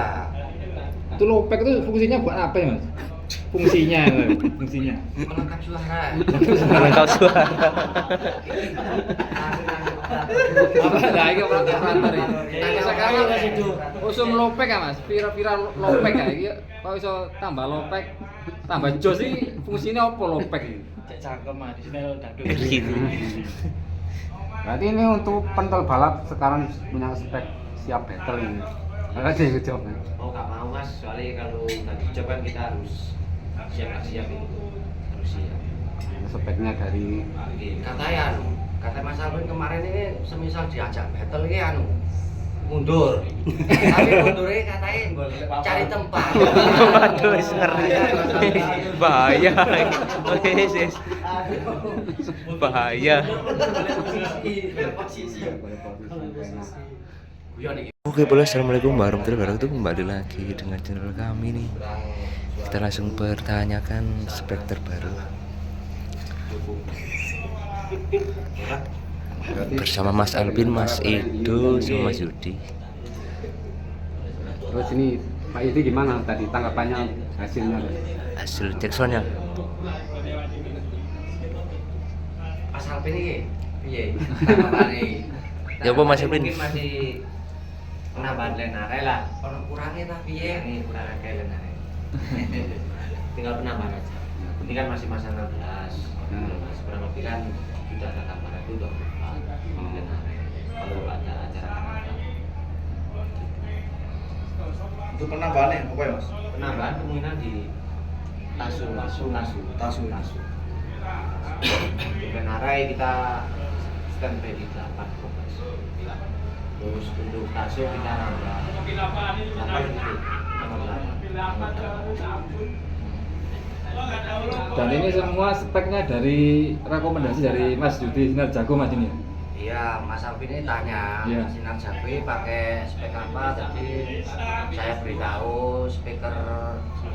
Iya. Itu lopek itu fungsinya buat apa ya, Mas? Fungsinya. Melengkap suara. Melengkap suara. Nah, ini operator ya. Tanya Sekali orang Mas itu. itu. Usum lopek ya, Mas. Pira-pira lopek ya iki. Kok iso tambah lopek, tambah jos iki fungsinya apa lopek iki? Cek cangkem di sini daduk. Gitu. Berarti ini untuk pentol balap sekarang punya spek siap battle ini. Makanya saya ikut jawab. Oh nggak mau mas, soalnya kalau tadi job kan kita harus siap itu, harus siap. Speknya dari Kata ya, kata Mas Alvin kemarin ini semisal diajak battle ini mundur. Tapi mundurnya katanya cari tempat. Waduh, wis ngeri. Bahaya. Wis. Bahaya. Oke, boleh. Assalamualaikum warahmatullahi wabarakatuh. Kembali lagi dengan channel kami nih. Kita langsung pertanyakan spek terbaru bersama Mas Alvin, Mas Edo, sama Mas Yudi. terus ini Pak Yudi gimana tadi tanggapannya hasilnya? Hasil cek soundnya Mas Alvin ini, piye? Tanggapane. Ya apa Mas Alvin? Mungkin masih penambahan lenare lah. Kalau kurangnya tapi ya nih kurang kayak lenare. Tinggal penambahan aja. Ini kan masih masa 16. Mas kurang lebih kan sudah ada tambahan itu udah lenare. Kalau ada acara Untuk penambahannya apa ya mas? penambahan kemungkinan di tasu. Lenare kita standby di 8 Mas. Terus untuk tasu kita nambah 8 gitu. Dan ini semua speknya dari rekomendasi dari Mas Yudi Sinar Jago Mas ini. Iya, Mas Alvin ini tanya, Iya. Sinar Jago pakai spek apa? Jadi saya beritahu speaker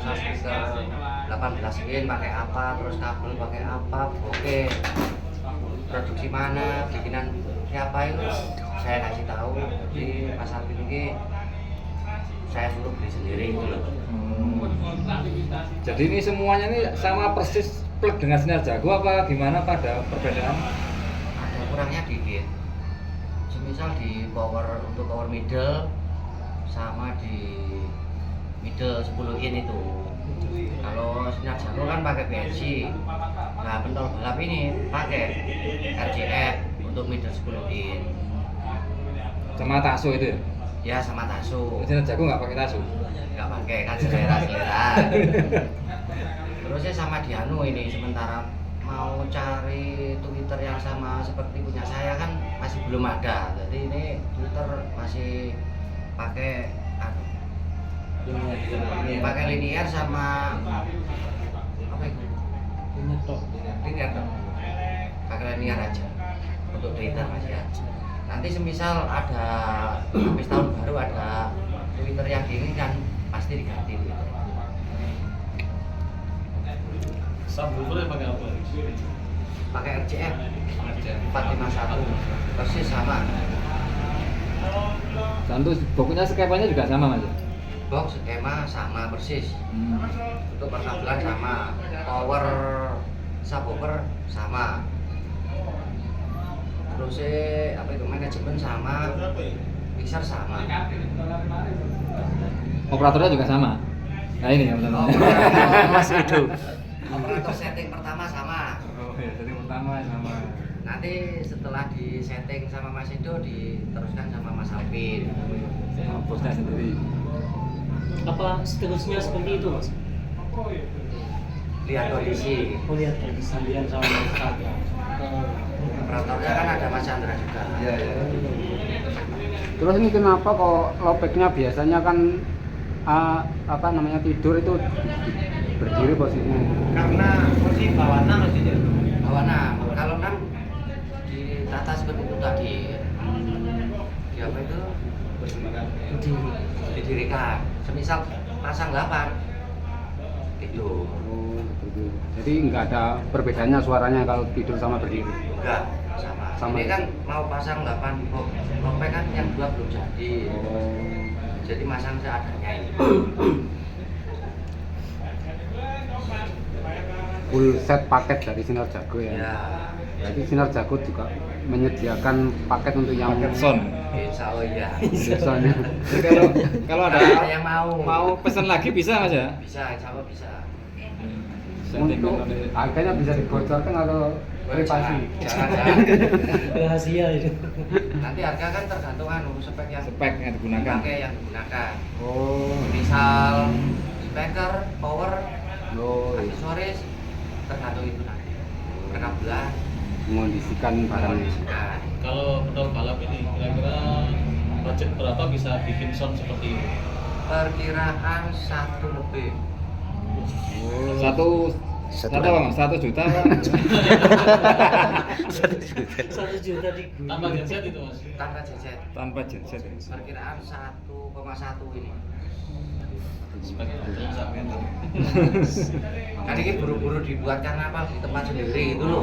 18 in pakai apa, terus kabel pakai apa, oke. Produksi mana, bikinan siapa itu saya kasih tahu. Jadi Mas Alvin ini saya suruh beli sendiri gitu loh. Jadi ini semuanya ini sama persis plug dengan Sinar Jago apa gimana pada perbedaan? Ada kurangnya dikit. Semisal di power untuk power middle sama di middle 10 in itu. Kalau Sinar Jago kan pakai BNC. Nah, pentol balap ini pakai RCF untuk middle 10 in. Sama Taso itu ya? Ya sama tasu. Sinar Jago nggak pakai Taso? Nggak pakai kan selera. Terusnya sama Dianu ini sementara mau cari Twitter yang sama seperti punya saya kan masih belum ada. Jadi ini Twitter masih pakai pakai linear sama apa itu? Linear dong. Pakai linear aja untuk Twitter masih aja. Nanti semisal ada habis tahun baru ada Twitter yang gini kan pasti diganti Twitter. Subwoofer pakai apa? Pakai RCF 451 persis sama. Dan untuk boxnya skemanya juga sama Mas? Box skema sama persis. Untuk perkabelan sama. Power subwoofer sama. Terus apa itu manajemen sama. Mixer sama. Operatornya juga sama? Nah ini yang benar. Mas Edo. Operator setting pertama sama. Oh ya, jadi pertama sama. Nanti setelah di setting sama Mas Edo diteruskan sama Mas Alvin. Sama bosnya sendiri. Apa seterusnya seperti itu mas? Lihat kondisi. Lihat dari sambilan sama mas. Operatornya kan ada Mas Chandra juga. Iya. Terus ini kenapa kok lopeknya biasanya kan apa namanya tidur itu berdiri posisinya? Karena posisi bawah enam masih jadi. Bawana, kalau kan di tata seperti itu tadi. Di apa itu? Didirikan. Semisal pasang 8 tidur. Oh, gitu. Jadi nggak ada perbedaannya suaranya kalau tidur sama berdiri. Enggak sama. Sama Ini ya? kan mau pasang 8 lopek kan yang 2 belum jadi. Oh. jadi masang seadanya ini. Full set paket dari Sinar Jago ya. Ya, Jadi Sinar Jago juga menyediakan paket untuk yang Paket sound. insya Allah ya. biasanya. Jadi kalau ada yang mau pesen lagi bisa Mas ya? bisa, insya Allah bisa. Untuk harganya bisa dibocorkan atau privasi? Jangan. Rahasia itu. Nanti harga kan tergantung spek yang Spek yang digunakan. dipakai, yang digunakan. Oh, Misal speaker, power, oh iya. aksesoris, tergantung itu nanti. Kena bulan, Mengondisikan barangnya. kan. Kalau pedal balap ini kira-kira budget berapa bisa bikin sound seperti ini? Perkiraan 1 lebih. Satu Satu apa Mas? 1 juta apa? 1 juta di tambah genset itu Mas. Tanpa jajet. Tanpa genset. Perkiraan 1,1 ini. Spek mobil sampai Kan ini buru-buru dibuat karena apa? Di tempat sendiri itu loh.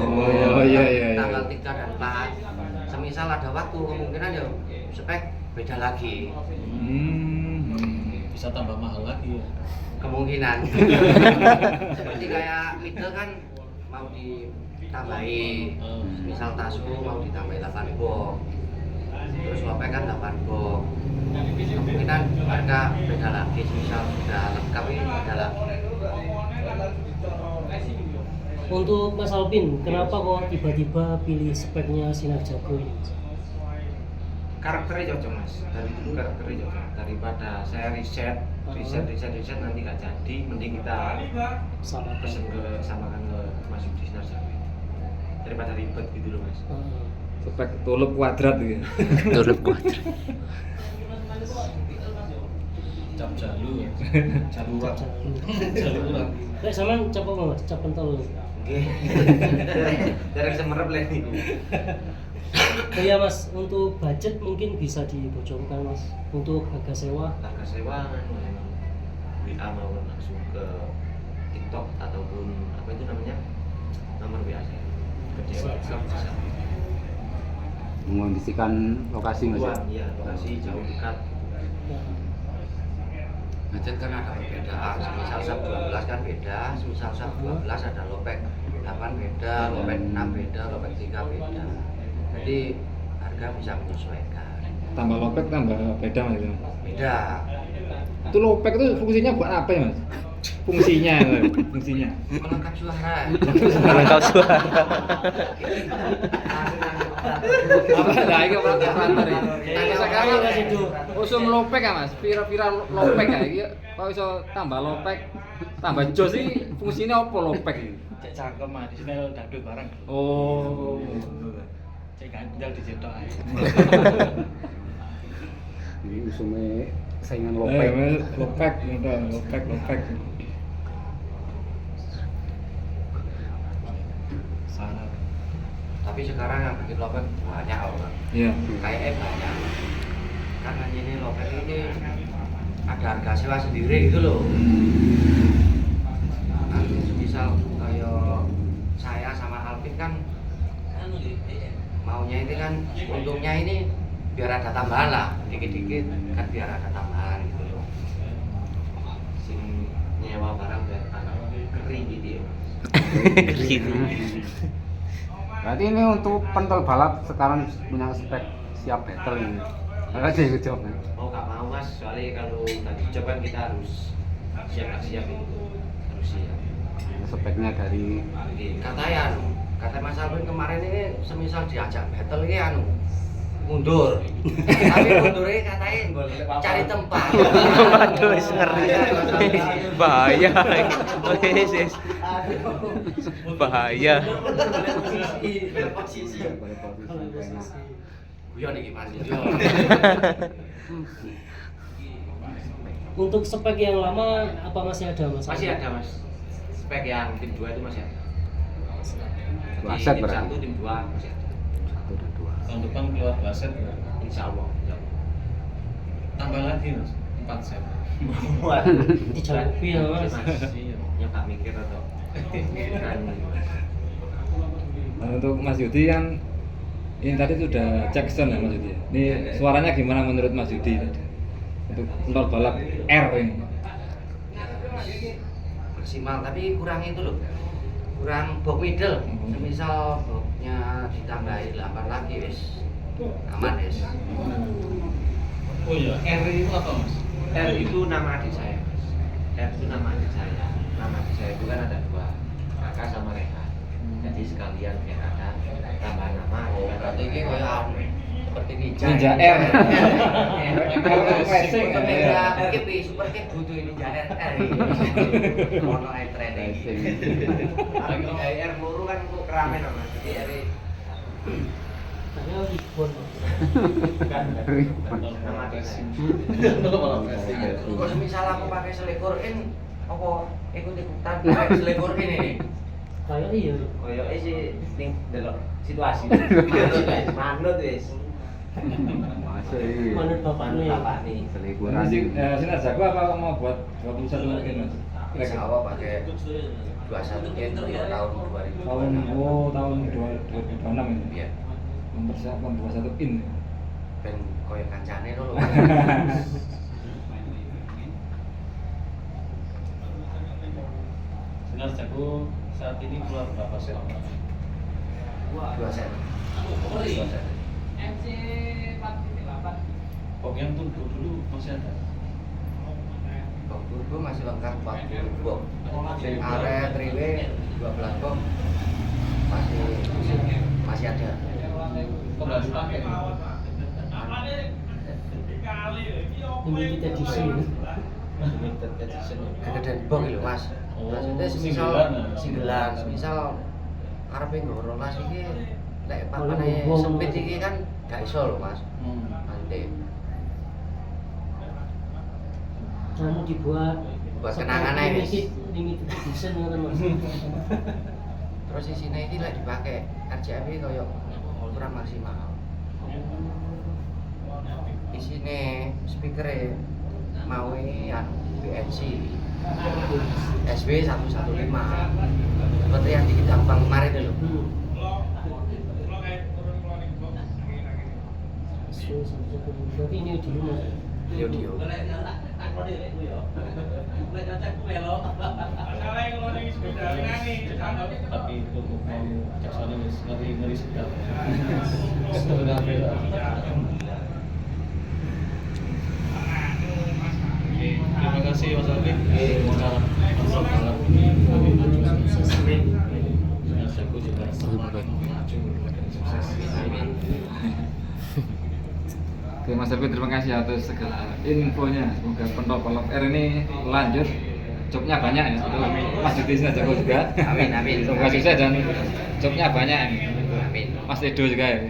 Oh, iya. Tanggal 3 dan 4. Semisal ada waktu, kemungkinan ya spek beda lagi. bisa tambah mahal lagi ya. Kemungkinan. Seperti kayak middle kan mau ditambahi. Misal tasu mau ditambahi 8 box. Terus lopek kan 8 box. Kemungkinan harga beda lagi. Misal sudah lengkap ini beda lagi. Untuk Mas Alvin, kenapa kok tiba-tiba pilih speknya Sinar Jago ini? Karakternya cocok mas, dari dulu karakternya cocok. Daripada saya riset nanti nggak jadi, mending kita Sama pesen ke samakan ke Mas Yudi Sinar Jago. Daripada ribet gitu loh mas. Spek tulup kuadrat gitu. Tutup kuadrat. Cap jalu ya. Jaluran. Jaluran. Lek sampean cap apa Mas? Cap pentol. Oke. Dari semerep lah ini. Oh iya Mas, untuk budget mungkin bisa dibocorkan Mas. Untuk harga sewa. Harga sewa WA mau langsung ke TikTok ataupun apa itu namanya nomor WA saya. Ke Dewa bisa. Mengondisikan lokasi Mas. Uang, iya, lokasi jauh dekat. Budget kan ada perbedaan, semisal sub 12 kan beda, semisal sub 12 ada lopek 8 beda, lopek 6 beda, lopek 3 beda. Jadi harga bisa menyesuaikan. Tambah lopek tambah beda Mas itu. Beda. Itu lopek itu fungsinya buat apa ya Mas? Fungsinya. Melengkap suara. Lengkap suara. Apa dah iki operator iki. Tanya Sekarang Mas itu. usum lopek ya Mas, pira-pira lopek ya iki kok iso tambah lopek, tambah jos sih fungsinya apa lopek iki? Cek cangkem mah di sini dangdut bareng. Oh. Cek ganjal dicetok ae. Ini usumnya saingan Lopek, lopek. lopek. Sangat. Tapi sekarang yang bikin lopek banyak orang. Iya. Kayak banyak. Karena ini lopek ini ada harga sewa sendiri gitu loh. Nanti misal kayak saya sama Alvin kan maunya ini kan untungnya ini biar ada tambahan lah, dikit-dikit kan biar ada tambahan gitu loh. Sing nyewa barang biar kering gitu ya. Berarti ini untuk pentol balap sekarang punya spek siap battle ini. Ada yang jawab kan? Oh nggak mau mas, soalnya kalau udah dicoba kan kita harus siap itu, harus siap. Speknya dari Kata Mas Alvin kemarin ini semisal diajak battle ini mundur. Tapi mundurnya katanya cari tempat. Waduh, wis ngeri. Bahaya. Wis. Bahaya. Posisi. Guyon iki Mas. Untuk spek yang lama apa masih ada Mas? Masih ada Mas. Spek yang tim 2 itu masih ada. dua Di set tim berarti. 1, tim 2 masih ada. 1 dan 2. Tahun depan keluar 2 set ya. Insya Allah. Tambah lagi Mas, 4 set. Dicobi ya Mas. Iya. Ya Pak mikir atau kan Nah, untuk Mas Yudi kan ini tadi sudah cek sound ya Mas Yudi. Ini suaranya gimana menurut Mas Yudi tadi? untuk pentol balap R ini? Maksimal, tapi kurang itu loh, kurang box middle. Semisal boxnya ditambahin 8 lagi wis aman wis. Oh iya, R itu apa mas? R itu nama adik saya. R itu nama adik saya. Nama adik saya itu kan ada 2, Kakak sama Rehan. Jadi sekalian biar ada tambahan nama. Oh, berarti ini kayak seperti Ninja R. Racing. Ninja Kip, Super Kip butuh Ninja R. Ono ae training. R loro kan kok keramen Mas. Jadi R Tanya ribuan. nama adik saya. Pentol balap racing. Kok semisal aku pakai selekor in apa ikut-ikutan pakai selekor ini. Kayak iya. Koyoke sih ning delok situasi. Manut wis. Masa ini Manut bapaknya. Bapakne. selingkuhan. Sinar jago apa mau buat 21 mungkin mas? Insya Allah pakai 21 in tahun 2000. Tahun 2026 ini. Iya. Mempersiapkan 21 in. Ben koyo kancane lho. Sinar jago saat ini keluar berapa set? 2 set. 2 set. Kok yang turbo dulu masih ada? Box turbo masih lengkap 40 box. Sing area 3W 12 box masih ada. Kok nggak dipakai? Limited edition. Limited edition. Kegedean box lho Mas. Oh, Maksudnya semisal singgelan, semisal arepe ngorolas iki lek papane sempit iki kan gak iso lho Mas. Nanti Anu dibuat buat kenangan aja wis. limited edition ngoten Mas. Terus isine iki lek dipakai RCAP koyo kurang maksimal. Isine speakere mau anu BNC SW 115 seperti yang di Bang kemarin itu loh. Berarti ini di rumah. Dio. Tapi itu mau jaksanya ngeri sedap. Sebenarnya beda. Oke, terima kasih Mas Alvin. Salam balap ini. Sinar jago juga. Sukses. Oke Mas David, terima kasih atas segala infonya. Semoga pentol balap R ini lanjut, jobnya banyak ya. Mas Didi Sinar Jago juga. Amin, amin. Semoga sukses dan jobnya banyak ini. Amin. Mas Edo juga ya.